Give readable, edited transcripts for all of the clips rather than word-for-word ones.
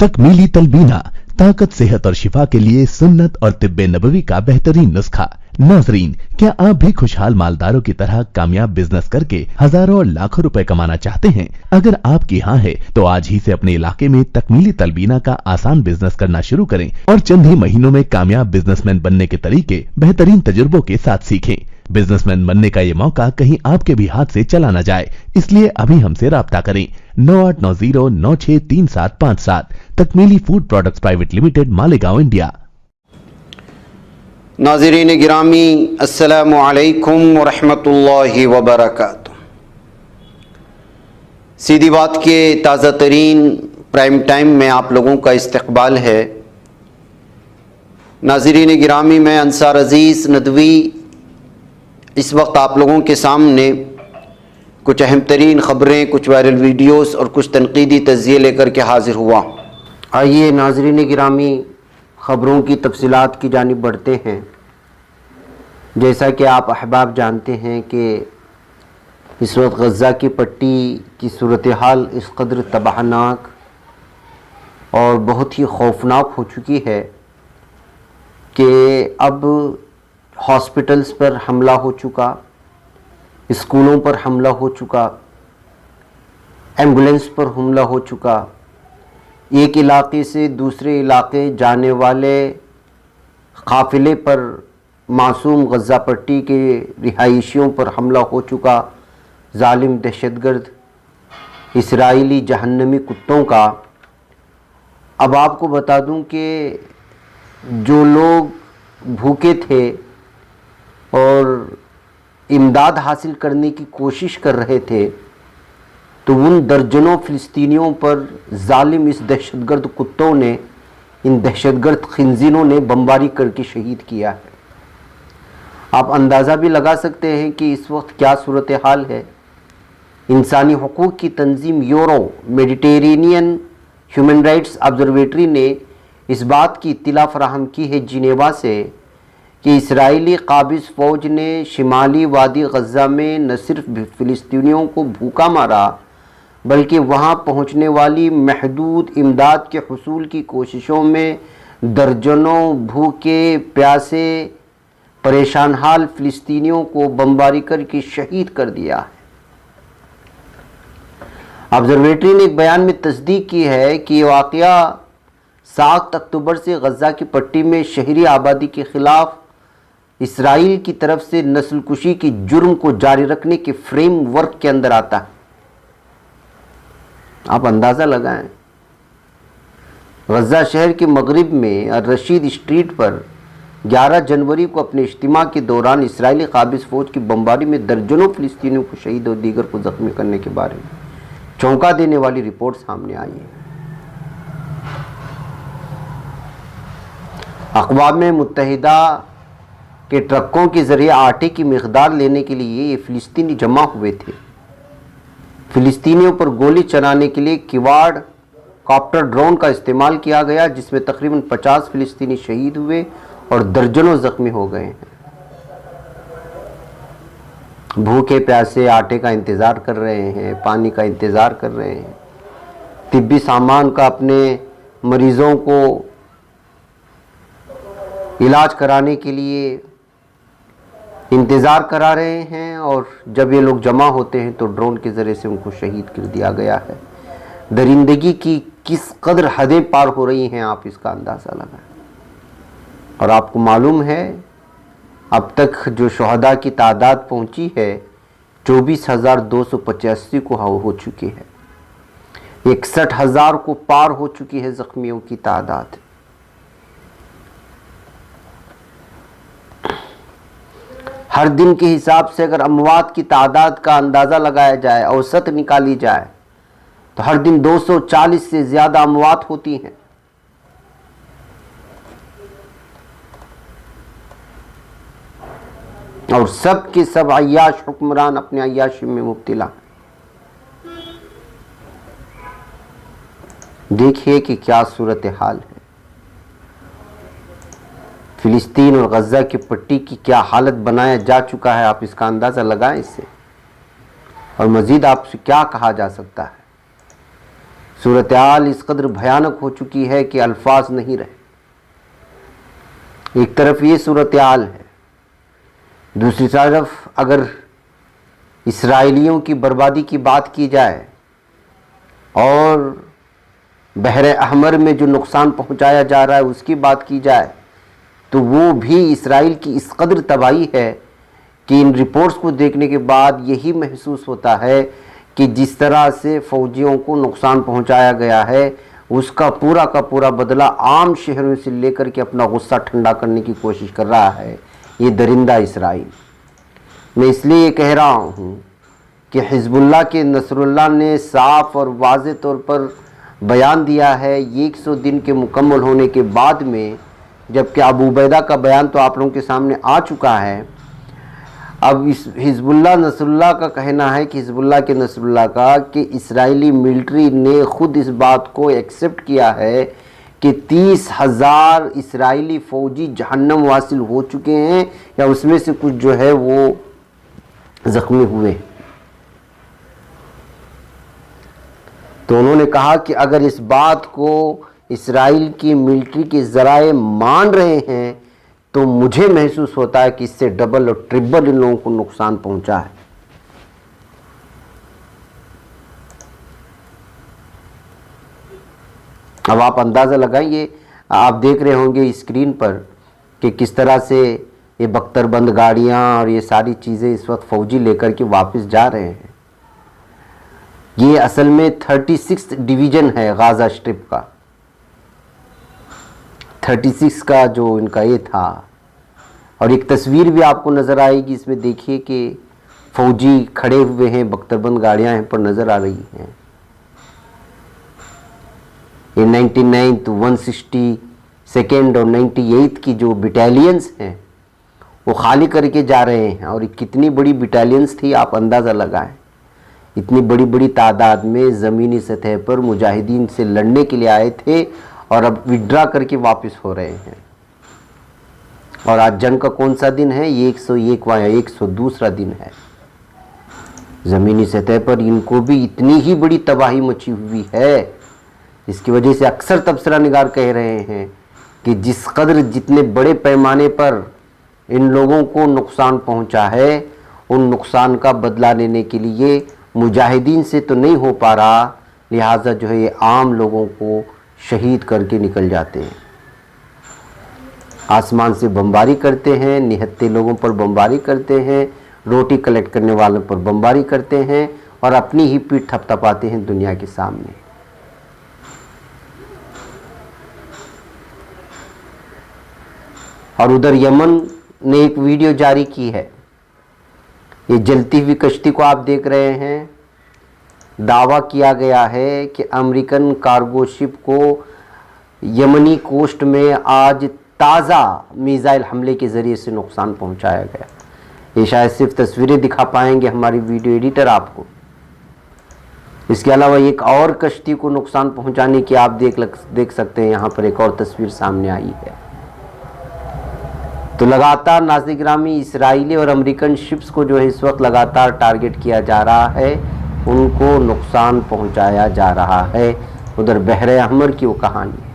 तकमीली तलबीना ताकत, सेहत और शिफा के लिए सुन्नत और तिब्बे नबवी का बेहतरीन नुस्खा। नाजरीन, क्या आप भी खुशहाल मालदारों की तरह कामयाब बिजनेस करके हजारों और लाखों रुपए कमाना चाहते हैं? अगर आपकी हाँ है तो आज ही से अपने इलाके में तकमीली तलबीना का आसान बिजनेस करना शुरू करें और चंद ही महीनों में कामयाब बिजनेसमैन बनने के तरीके बेहतरीन तजुर्बों के साथ सीखें। बिजनेसमैन बनने का ये मौका कहीं आपके भी हाथ से चला न जाए, इसलिए अभी हमसे राब्ता करें 9890963757। Takmeeli food products private limited, Malegaon, India. नाज़रीन गिरामी, अस्सलामु अलैकुम व रहमतुल्लाहि व बरकातुहू। सीधी बात के ताज़ा तरीन प्राइम टाइम में आप लोगों का इस्तकबाल है। नाज़रीन गिरामी, मैं अंसार अज़ीज़ नदवी इस वक्त आप लोगों के सामने कुछ अहम तरीन ख़बरें, कुछ वायरल वीडियोस और कुछ तनकीदी तज़्ज़िये लेकर के हाज़िर हुआ। आइए नाज़रीन गिरामी, ख़बरों की तफसीलात की जानिब बढ़ते हैं। जैसा कि आप अहबाब जानते हैं कि इस वक्त गज़ा की पट्टी की सूरत हाल इस कदर तबाहनाक और बहुत ही खौफनाक हो चुकी है कि अब हॉस्पिटल्स पर हमला हो चुका, स्कूलों पर हमला हो चुका, एम्बुलेंस पर हमला हो चुका, एक इलाके से दूसरे इलाके जाने वाले काफ़िले पर मासूम गज़ा पट्टी के रिहायशियों पर हमला हो चुका। जालिम दहशतगर्द इसराइली जहन्नमी कुत्तों का। अब आपको बता दूं कि जो लोग भूखे थे और इमदाद हासिल करने की कोशिश कर रहे थे, तो उन दर्जनों फ़िलिस्तीनियों पर जालिम इस दहशतगर्द कुत्तों ने, इन दहशतगर्द खिंजीरों ने बमबारी करके शहीद किया है। आप अंदाज़ा भी लगा सकते हैं कि इस वक्त क्या सूरत हाल है। इंसानी हकूक़ की तंजीम Euro Mediterranean human rights observatory ने इस बात की इत्तला फराहम की है जिनेवा से कि इसराइली काबिज़ फ़ौज ने शिमाली वादी गज़ा में न सिर्फ फ़िलिस्तीनियों को भूखा मारा, बल्कि वहाँ पहुँचने वाली महदूद इमदाद के हुसूल की कोशिशों में दर्जनों भूखे प्यासे परेशान हाल फ़िलिस्तीनियों को बमबारी करके शहीद कर दिया है। ऑब्जर्वेटरी ने एक बयान में तस्दीक की है कि ये वाक़या 7 अक्टूबर से गज़ा की पट्टी में शहरी आबादी के ख़िलाफ़ इसराइल की तरफ से नस्लकुशी की जुर्म को जारी रखने के फ्रेम वर्क के अंदर आता है। आप अंदाज़ा लगाएं, गज़ा शहर के मगरिब में रशीद स्ट्रीट पर 11 जनवरी को अपने इज्तिमा के दौरान इसराइली काबिज़ फ़ौज की बमबारी में दर्जनों फ़िलिस्तीनियों को शहीद और दीगर को ज़ख्मी करने के बारे में चौंका देने वाली रिपोर्ट सामने आई है। अक़वाम मुत्तहिदा के ट्रकों के ज़रिए आटे की मिक़दार लेने के लिए ये फ़िलिस्तीनी जमा हुए थे। फ़िलिस्तीनियों पर गोली चलाने के लिए किवाड़ कॉप्टर ड्रोन का इस्तेमाल किया गया, जिसमें तकरीबन 50 फ़िलिस्तीनी शहीद हुए और दर्जनों ज़ख्मी हो गए हैं। भूखे प्यासे आटे का इंतज़ार कर रहे हैं, पानी का इंतज़ार कर रहे हैं, तिब्बी सामान का अपने मरीज़ों को इलाज कराने के लिए इंतज़ार करा रहे हैं, और जब ये लोग जमा होते हैं तो ड्रोन के ज़रिए से उनको शहीद कर दिया गया है। दरिंदगी की किस कदर हदें पार हो रही हैं, आप इसका अंदाज़ा लगाएं। और आपको मालूम है अब तक जो शहदा की तादाद पहुंची है 24,285 को हो चुकी है, 61,000 को पार हो चुकी है ज़ख्मियों की तादाद। हर दिन के हिसाब से अगर अमवात की तादाद का अंदाज़ा लगाया जाए, औसत निकाली जाए, तो हर दिन 240 से ज़्यादा अमवात होती हैं। और सब के सब अय्याश हुक्मरान अपने अय्याशी में मुब्तला। देखिए कि क्या सूरत हाल है। फ़िलिस्तीन और गज़ा की पट्टी की क्या हालत बनाया जा चुका है, आप इसका अंदाज़ा लगाएं इससे। और मज़ीद आपसे क्या कहा जा सकता है। सूरत-ए-हाल इस कदर भयानक हो चुकी है कि अल्फाज नहीं रहे। एक तरफ ये सूरत-ए-हाल है, दूसरी तरफ अगर इसराइलियों की बर्बादी की बात की जाए और बहरे अहमर में जो नुकसान पहुंचाया जा रहा है उसकी बात की जाए, तो वो भी इसराइल की इस कदर तबाही है कि इन रिपोर्ट्स को देखने के बाद यही महसूस होता है कि जिस तरह से फ़ौजियों को नुकसान पहुंचाया गया है उसका पूरा का पूरा बदला आम शहरों से लेकर के अपना गुस्सा ठंडा करने की कोशिश कर रहा है ये दरिंदा इसराइल। मैं इसलिए ये कह रहा हूँ कि हिज़्बुल्लाह के नसरुल्लाह ने साफ और वाज़ेह तौर पर बयान दिया है 100 दिन के मुकम्मल होने के बाद में, जबकि अबू उबैदा का बयान तो आप लोगों के सामने आ चुका है। अब इस हिज़्बुल्लाह नसरुल्लाह का कहना है कि हिज़्बुल्लाह के नसरुल्लाह का कि इसराइली मिलिट्री ने ख़ुद इस बात को एक्सेप्ट किया है कि 30,000 इसराइली फ़ौजी जहन्नम वासिल हो चुके हैं या उसमें से कुछ जो है वो ज़ख्मी हुए। तो उन्होंने कहा कि अगर इस बात को इसराइल की मिलिट्री के ज़राए मान रहे हैं तो मुझे महसूस होता है कि इससे डबल और ट्रिपल इन लोगों को नुकसान पहुंचा है। अब आप अंदाज़ा लगाइए, आप देख रहे होंगे स्क्रीन पर कि किस तरह से ये बख्तरबंद गाड़ियां और ये सारी चीज़ें इस वक्त फ़ौजी लेकर के वापस जा रहे हैं। ये असल में 36 डिवीज़न है गाज़ा स्ट्रिप का, 36 का जो इनका ये था। और एक तस्वीर भी आपको नज़र आएगी, इसमें देखिए कि फ़ौजी खड़े हुए हैं, बख्तरबंद गाड़ियां यहाँ पर नज़र आ रही हैं। ये 99 तो 162nd और 98 की जो बटालियंस हैं वो खाली करके जा रहे हैं। और कितनी बड़ी बटालियंस थी आप अंदाज़ा लगाएं, इतनी बड़ी बड़ी तादाद में ज़मीनी सतह पर मुजाहिदीन से लड़ने के लिए आए थे और अब विड्रा करके वापस हो रहे हैं। और आज जंग का कौन सा दिन है? ये 101वां या 102वां दिन है। ज़मीनी सतह पर इनको भी इतनी ही बड़ी तबाही मची हुई है, इसकी वजह से अक्सर तबसरा निगार कह रहे हैं कि जिस कदर जितने बड़े पैमाने पर इन लोगों को नुकसान पहुंचा है, उन नुकसान का बदला लेने के लिए मुजाहिदीन से तो नहीं हो पा रहा, लिहाजा जो है ये आम लोगों को शहीद करके निकल जाते हैं। आसमान से बमबारी करते हैं, निहत्ते लोगों पर बमबारी करते हैं, रोटी कलेक्ट करने वालों पर बमबारी करते हैं और अपनी ही पीठ थपथपाते हैं दुनिया के सामने। और उधर यमन ने एक वीडियो जारी की है, ये जलती हुई कश्ती को आप देख रहे हैं। दावा किया गया है कि अमेरिकन कार्गो शिप को यमनी कोस्ट में आज ताज़ा मिसाइल हमले के ज़रिए से नुकसान पहुंचाया गया। ये शायद सिर्फ तस्वीरें दिखा पाएंगे हमारी वीडियो एडिटर आपको। इसके अलावा एक और कश्ती को नुकसान पहुंचाने की आप देख सकते हैं, यहाँ पर एक और तस्वीर सामने आई है। तो लगातार नाज़रीन गिरामी इसराइली और अमेरिकन शिप्स को जो है इस वक्त लगातार टारगेट किया जा रहा है, उनको नुकसान पहुंचाया जा रहा है। उधर बहरे अहमर की वो कहानी है।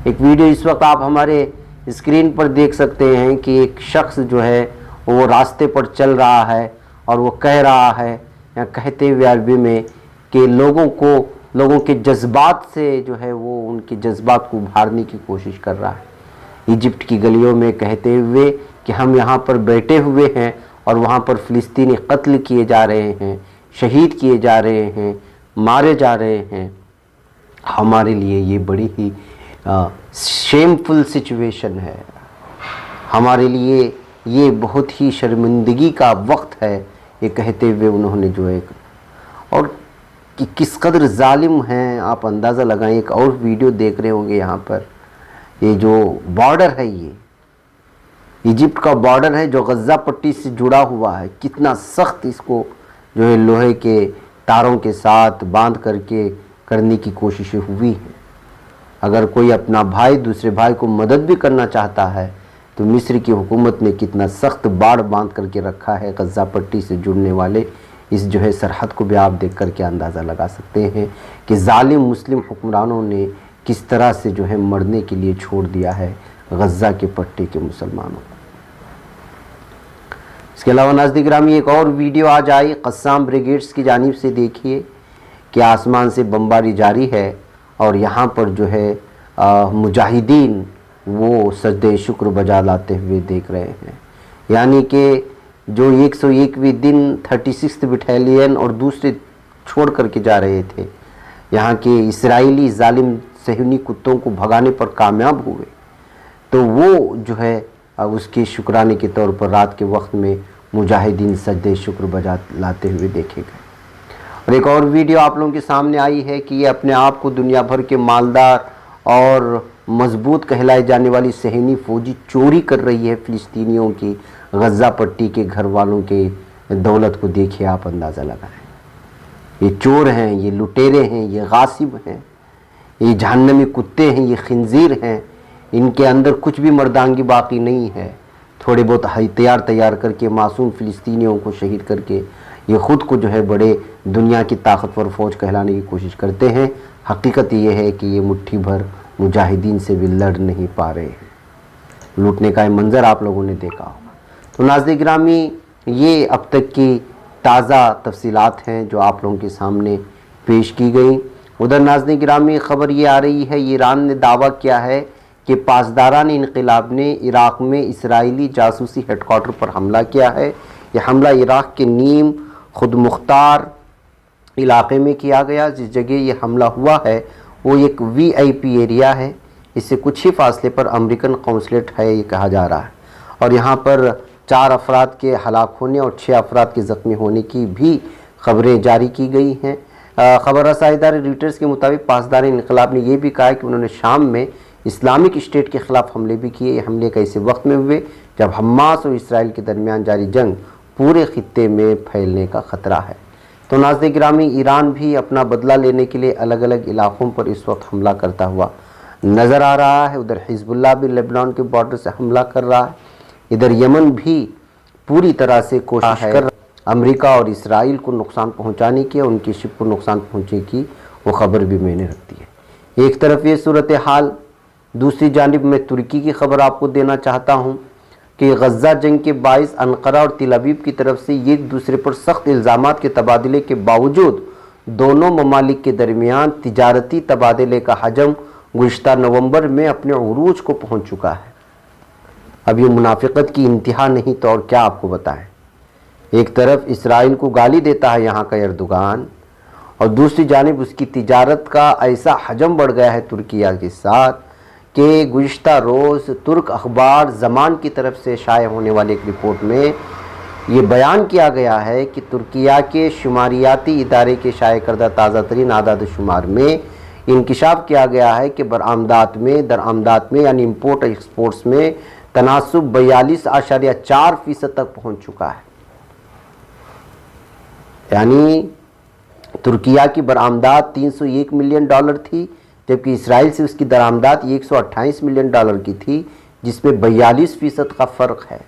एक वीडियो इस वक्त आप हमारे स्क्रीन पर देख सकते हैं कि एक शख्स जो है वो रास्ते पर चल रहा है और वो कह रहा है या कहते हुए अरबी में कि लोगों के जज्बात से जो है वो उनके जज्बात को उभारने की कोशिश कर रहा है इजिप्ट की गलियों में, कहते हुए कि हम यहाँ पर बैठे हुए हैं और वहाँ पर फ़िलिस्तीनी कत्ल किए जा रहे हैं, शहीद किए जा रहे हैं, मारे जा रहे हैं। हमारे लिए ये बड़ी ही शेमफुल सिचुएशन है, हमारे लिए ये बहुत ही शर्मिंदगी का वक्त है, ये कहते हुए उन्होंने जो है और कि किस कदर जालिम हैं आप अंदाज़ा लगाएं। एक और वीडियो देख रहे होंगे यहाँ पर, ये जो बॉर्डर है ये इजिप्ट का बॉर्डर है जो गज़ा पट्टी से जुड़ा हुआ है, कितना सख्त इसको जो है लोहे के तारों के साथ बांध करके करने की कोशिशें हुई हैं। अगर कोई अपना भाई दूसरे भाई को मदद भी करना चाहता है तो मिस्र की हुकूमत ने कितना सख्त बाड़ बांध करके रखा है गज़ा पट्टी से जुड़ने वाले اس جو ہے سرحد کو بھی آپ دیکھ کر کے اندازہ لگا سکتے ہیں کہ ظالم مسلم حکمرانوں نے کس طرح سے جو ہے مرنے کے لیے چھوڑ دیا ہے غزہ کے پٹے کے مسلمانوں کو۔ اس کے علاوہ ناظرین گرامی ایک اور ویڈیو آج آئی قسام بریگیڈز کی جانب سے، دیکھیے کہ آسمان سے بمباری جاری ہے اور یہاں پر جو ہے مجاہدین وہ سجدہ شکر بجا لاتے ہوئے دیکھ رہے ہیں، یعنی کہ جو 101ویں دن 36 بٹالین اور دوسرے چھوڑ کر کے جا رہے تھے، یہاں کے اسرائیلی ظالم صہیونی کتوں کو بھگانے پر کامیاب ہوئے، تو وہ جو ہے اس کے شکرانے کے طور پر رات کے وقت میں مجاہدین سجدہ شکر بجا لاتے ہوئے دیکھے گئے۔ اور ایک اور ویڈیو آپ لوگوں کے سامنے آئی ہے کہ یہ اپنے آپ کو دنیا بھر کے مالدار اور مضبوط کہلائے جانے والی صہیونی فوجی چوری کر رہی ہے فلسطینیوں کی غزہ پٹی کے گھر والوں کے دولت کو، دیکھیں آپ اندازہ لگائیں۔ یہ چور ہیں، یہ لٹیرے ہیں، یہ غاصب ہیں، یہ جہنمی کتے ہیں، یہ خنزیر ہیں، ان کے اندر کچھ بھی مردانگی باقی نہیں ہے۔ تھوڑے بہت ہتھیار تیار کر کے معصوم فلسطینیوں کو شہید کر کے یہ خود کو جو ہے بڑے دنیا کی طاقتور فوج کہلانے کی کوشش کرتے ہیں۔ حقیقت یہ ہے کہ یہ مٹھی بھر مجاہدین سے بھی لڑ نہیں پا رہے ہیں۔ لوٹنے کا یہ منظر آپ لوگوں نے دیکھا ہوگا۔ تو ناظرین گرامی یہ اب تک کی تازہ تفصیلات ہیں جو آپ لوگوں کے سامنے پیش کی گئیں۔ ادھر ناظرین گرامی خبر یہ آ رہی ہے، ایران نے دعویٰ کیا ہے کہ پاسداران انقلاب نے عراق میں اسرائیلی جاسوسی ہیڈ کوارٹر پر حملہ کیا ہے۔ یہ حملہ عراق کے نیم خود مختار علاقے میں کیا گیا، جس جگہ یہ حملہ ہوا ہے وہ ایک VIP ایریا ہے، اس سے کچھ ہی فاصلے پر امریکن قونصلیٹ ہے یہ کہا جا رہا ہے، اور یہاں پر 4 افراد کے ہلاک ہونے اور 6 افراد کے زخمی ہونے کی بھی خبریں جاری کی گئی ہیں۔ خبر رساں ادارے ریٹرز کے مطابق پاسدار انقلاب نے یہ بھی کہا کہ انہوں نے شام میں اسلامک اسٹیٹ کے خلاف حملے بھی کیے۔ یہ حملے کا ایسے وقت میں ہوئے جب حماس اور اسرائیل کے درمیان جاری جنگ پورے خطے میں پھیلنے کا خطرہ ہے۔ تو ناظرین گرامی ایران بھی اپنا بدلہ لینے کے لیے الگ الگ علاقوں پر اس وقت حملہ کرتا ہوا نظر آ رہا ہے۔ ادھر حزب اللہ بھی لیبنان کے بارڈر سے حملہ کر رہا ہے، ادھر یمن بھی پوری طرح سے کوشش کر رہا ہے امریکہ اور اسرائیل کو نقصان پہنچانے کی، ان کی شپ کو نقصان پہنچے کی وہ خبر بھی میں نے رکھتی ہے۔ ایک طرف یہ صورتحال، دوسری جانب میں ترکی کی خبر آپ کو دینا چاہتا ہوں کہ غزہ جنگ کے باعث انقرہ اور تل ابیب کی طرف سے ایک دوسرے پر سخت الزامات کے تبادلے کے باوجود دونوں ممالک کے درمیان تجارتی تبادلے کا حجم گزشتہ نومبر میں اپنے عروج کو پہنچ چکا ہے۔ اب یہ منافقت کی انتہا نہیں تو اور کیا آپ کو بتائیں۔ ایک طرف اسرائیل کو گالی دیتا ہے یہاں کا اردوغان، اور دوسری جانب اس کی تجارت کا ایسا حجم بڑھ گیا ہے ترکیہ کے ساتھ کہ گزشتہ روز ترک اخبار زمان کی طرف سے شائع ہونے والے ایک رپورٹ میں یہ بیان کیا گیا ہے کہ ترکیہ کے شماریاتی ادارے کے شائع کردہ تازہ ترین اعداد و شمار میں انکشاف کیا گیا ہے کہ برآمدات میں یعنی امپورٹ اور ایکسپورٹس میں تناسب 42.4% تک پہنچ چکا ہے۔ یعنی ترکیہ کی برآمدات $301 ملین تھی، جبکہ اسرائیل سے اس کی درآمدات $128 ملین کی تھی، جس میں 42% کا فرق ہے۔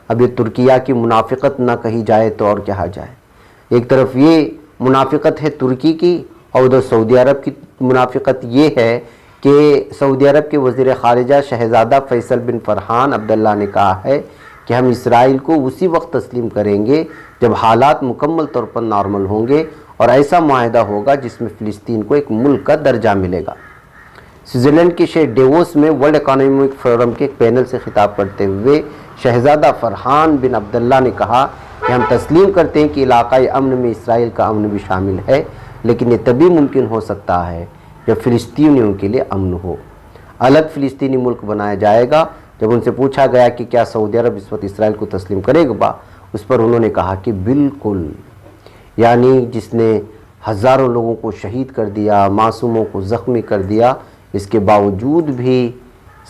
اب یہ ترکیہ کی منافقت نہ کہی جائے تو اور کہا جائے۔ ایک طرف یہ منافقت ہے ترکی کی، اور ادھر سعودی عرب کی منافقت یہ ہے کہ سعودی عرب کے وزیر خارجہ شہزادہ فیصل بن فرحان عبداللہ نے کہا ہے کہ ہم اسرائیل کو اسی وقت تسلیم کریں گے جب حالات مکمل طور پر نارمل ہوں گے اور ایسا معاہدہ ہوگا جس میں فلسطین کو ایک ملک کا درجہ ملے گا۔ سوئٹزرلینڈ کے شہر ڈیووس میں ورلڈ اکنامک فورم کے ایک پینل سے خطاب کرتے ہوئے شہزادہ فرحان بن عبداللہ نے کہا کہ ہم تسلیم کرتے ہیں کہ علاقائی امن میں اسرائیل کا امن بھی شامل ہے، لیکن یہ تبھی ممکن ہو سکتا ہے جب فلسطینیوں کے لیے امن ہو۔ الگ فلسطینی ملک بنایا جائے گا۔ جب ان سے پوچھا گیا کہ کیا سعودی عرب اس وقت اسرائیل کو تسلیم کرے گا، اس پر انہوں نے کہا کہ بالکل، یعنی جس نے ہزاروں لوگوں کو شہید کر دیا، معصوموں کو زخمی کر دیا، اس کے باوجود بھی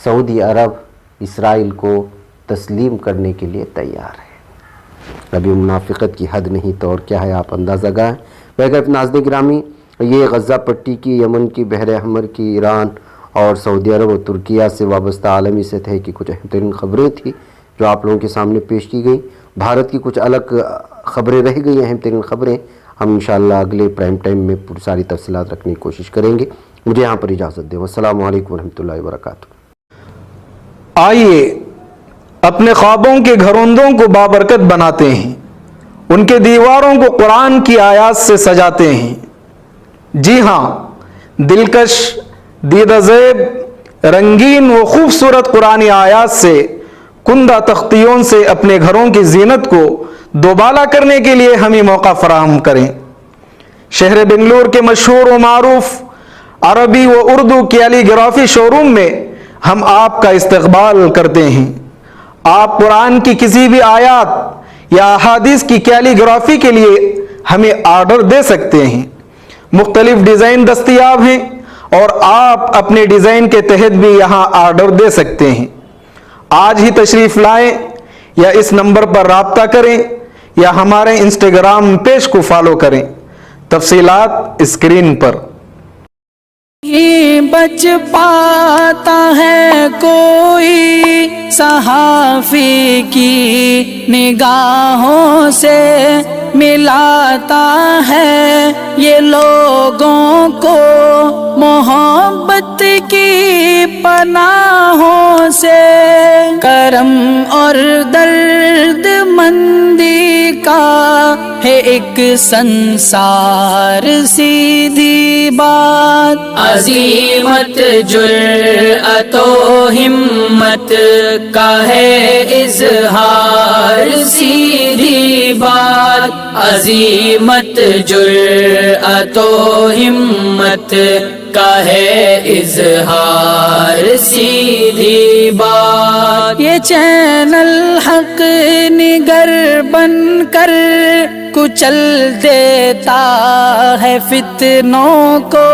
سعودی عرب اسرائیل کو تسلیم کرنے کے لیے تیار ہے۔ ابھی منافقت کی حد نہیں تو اور کیا ہے، آپ اندازہ لگائیں۔ بہرکیف ناظرین گرامی، یہ غزہ پٹی کی، یمن کی، بحر احمر کی، ایران اور سعودی عرب اور ترکیہ سے وابستہ عالمی سطح کی کچھ اہم ترین خبریں تھیں جو آپ لوگوں کے سامنے پیش کی گئیں۔ بھارت کی کچھ الگ خبریں رہ گئی اہم ترین خبریں ہم انشاءاللہ اگلے پرائم ٹائم میں پوری ساری تفصیلات رکھنے کی کوشش کریں گے. مجھے یہاں پر اجازت دیں. السلام علیکم ورحمۃ اللہ وبرکاتہ. آئیے اپنے خوابوں کے گھروندوں کو بابرکت بناتے ہیں، ان کے دیواروں کو قرآن کی آیات سے سجاتے ہیں. جی ہاں، دلکش، دیدہ زیب، رنگین و خوبصورت قرآنی آیات سے کندہ تختیوں سے اپنے گھروں کی زینت کو دوبالا کرنے کے لیے ہمیں موقع فراہم کریں. شہر بنگلور کے مشہور و معروف عربی و اردو کیلی گرافی شو روم میں ہم آپ کا استقبال کرتے ہیں. آپ قرآن کی کسی بھی آیات یا احادیث کی کیلی گرافی کے لیے ہمیں آرڈر دے سکتے ہیں. مختلف ڈیزائن دستیاب ہیں اور آپ اپنے ڈیزائن کے تحت بھی یہاں آرڈر دے سکتے ہیں. آج ہی تشریف لائیں یا اس نمبر پر رابطہ کریں یا ہمارے انسٹاگرام پیج کو فالو کریں. تفصیلات اسکرین پر. نہیں بچ پاتا ہے کوئی صحافی کی نگاہوں سے، ملاتا ہے یہ لوگوں کو محبت کی پناہوں سے. کرم اور درد مندی کا ہے ایک سنسار سیدھی بات. عظیمت جرأت و ہمت کا ہے اظہار سیدھی بات. عظیمت جرأت و ہمت کا ہے اظہار سیدھی بات. یہ چینل حق نگر بن کر کچل دیتا ہے فتنوں کو.